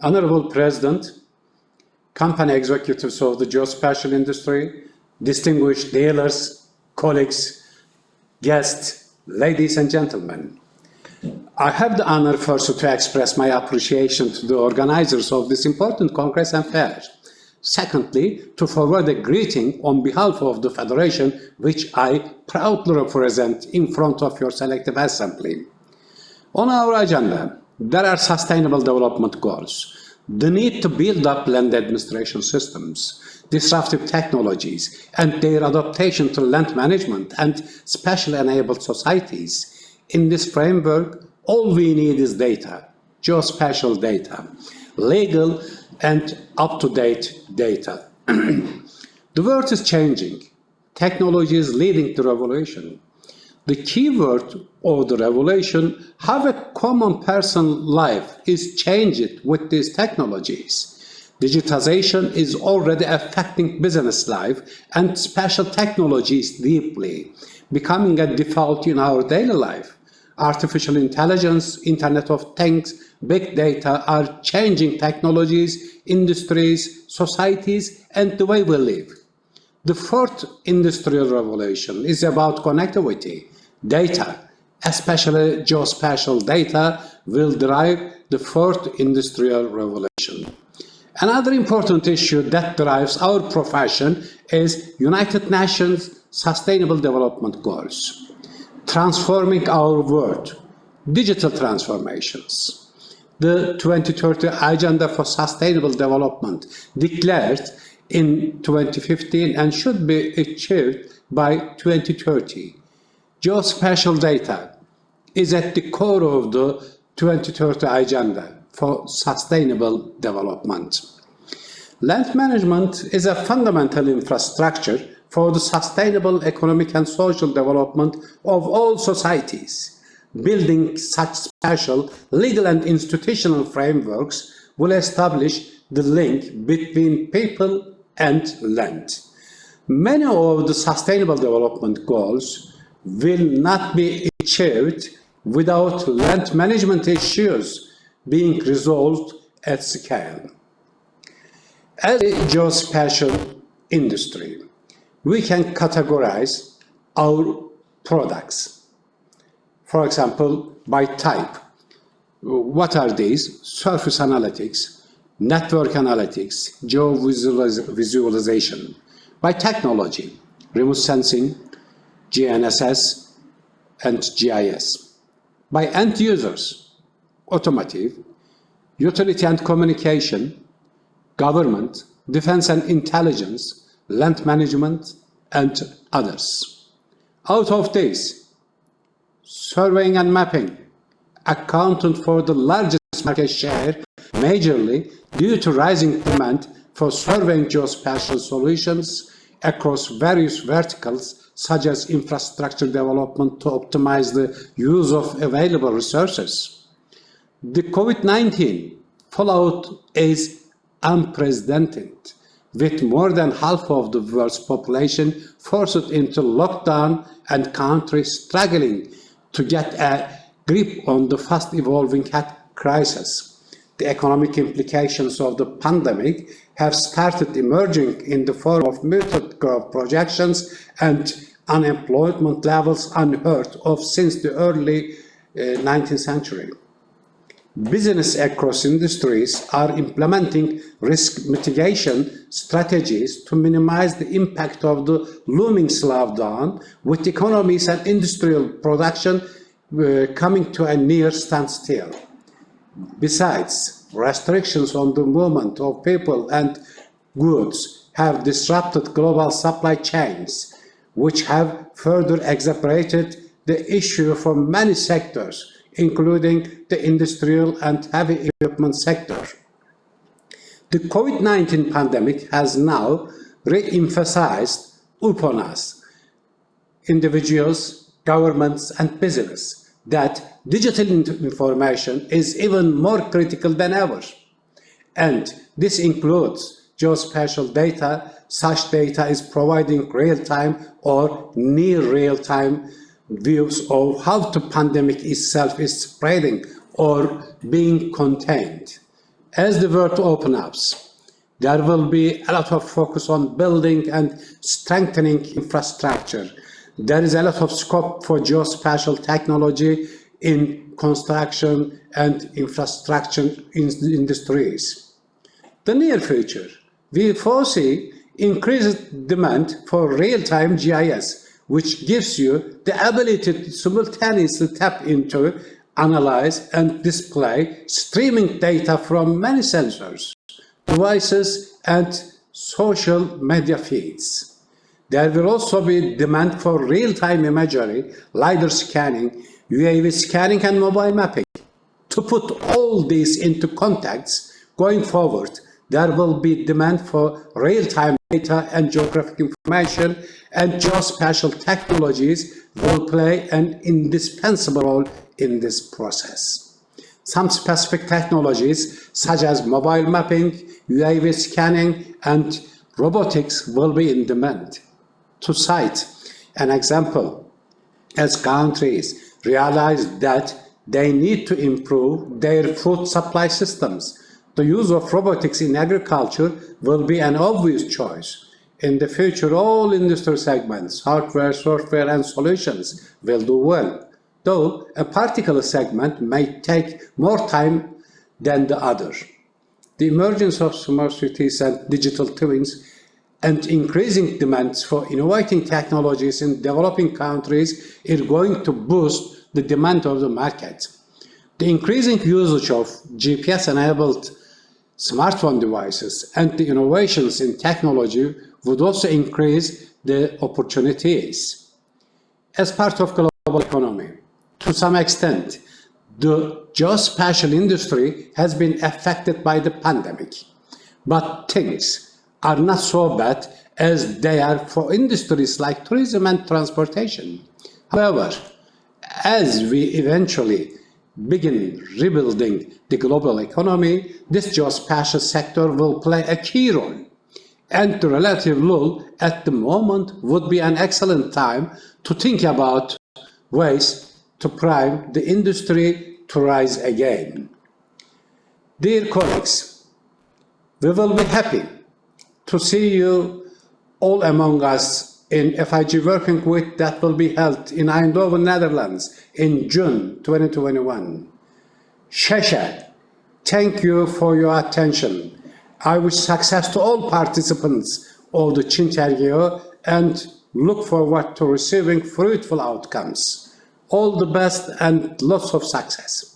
Honorable President, company executives of the geospatial industry, distinguished dealers, colleagues, guests, ladies and gentlemen. I have the honor first to express my appreciation to the organizers of this important Congress and Fair. Secondly, to forward a greeting on behalf of the Federation, which I proudly represent in front of your selective assembly. On our agenda, there are sustainable development goals, the need to build up land administration systems, disruptive technologies, and their adaptation to land management and specially enabled societies. In this framework, all we need is data, geospatial data, legal and up-to-date data. The world is changing. Technology is leading the revolution. The key word of the revolution, how a common person's life is changed with these technologies. Digitization is already affecting business life and special technologies deeply, becoming a default in our daily life. Artificial intelligence, Internet of Things, big data are changing technologies, industries, societies, and the way we live. The fourth industrial revolution is about connectivity. Data, especially geospatial data, will drive the fourth industrial revolution. Another important issue that drives our profession is United Nations Sustainable Development Goals, transforming our world, digital transformations. The 2030 Agenda for Sustainable Development declared in 2015 and should be achieved by 2030. Geospatial data is at the core of the 2030 Agenda for Sustainable Development. Land management is a fundamental infrastructure for the sustainable economic and social development of all societies. Building such special legal and institutional frameworks will establish the link between people and land. Many of the sustainable development goals will not be achieved without land management issues being resolved at scale. As a geospatial industry, we can categorize our products. For example, by type. What are these? Surface analytics, network analytics, geovisualization. By technology, remote sensing, GNSS, and GIS. By end users, automotive, utility and communication, government, defense and intelligence, land management, and others. Out of these, surveying and mapping accounted for the largest market share, majorly due to rising demand for surveying geospatial solutions across various verticals such as infrastructure development to optimize the use of available resources. The COVID-19 fallout is unprecedented, with more than half of the world's population forced into lockdown and countries struggling to get a grip on the fast-evolving health crisis. The economic implications of the pandemic have started emerging in the form of muted growth projections and unemployment levels unheard of since the early 19th century. Business across industries are implementing risk mitigation strategies to minimize the impact of the looming slowdown, with economies and industrial production coming to a near standstill. Besides, restrictions on the movement of people and goods have disrupted global supply chains, which have further exacerbated the issue for many sectors, including the industrial and heavy equipment sector. The COVID-19 pandemic has now re-emphasized upon us, individuals, governments, and business, that digital information is even more critical than ever. And this includes geospatial data. Such data is providing real-time or near real-time views of how the pandemic itself is spreading or being contained. As the world opens up, there will be a lot of focus on building and strengthening infrastructure. There is a lot of scope for geospatial technology in construction and infrastructure industries. The near future, we foresee increased demand for real-time GIS, which gives you the ability to simultaneously tap into, analyze, and display streaming data from many sensors, devices, and social media feeds. There will also be demand for real-time imagery, LiDAR scanning, UAV scanning, and mobile mapping. To put all these into context, going forward, there will be demand for real-time data and geographic information, and geospatial technologies will play an indispensable role in this process. Some specific technologies, such as mobile mapping, UAV scanning, and robotics will be in demand. To cite an example, as countries realize that they need to improve their food supply systems, the use of robotics in agriculture will be an obvious choice. In the future, all industry segments, hardware, software, and solutions will do well, though a particular segment may take more time than the other. The emergence of smart cities and digital twins and increasing demands for innovating technologies in developing countries is going to boost the demand of the market. The increasing usage of GPS-enabled smartphone devices and the innovations in technology would also increase the opportunities. As part of global economy, to some extent, the geospatial industry has been affected by the pandemic, but things are not so bad as they are for industries like tourism and transportation. However, as we eventually begin rebuilding the global economy, this geospatial sector will play a key role. And the relative lull at the moment would be an excellent time to think about ways to prime the industry to rise again. Dear colleagues, we will be happy to see you all among us in FIG Working Week that will be held in Eindhoven, Netherlands in June 2021. Shesha, thank you for your attention. I wish success to all participants of the Chintergeo and look forward to receiving fruitful outcomes. All the best and lots of success.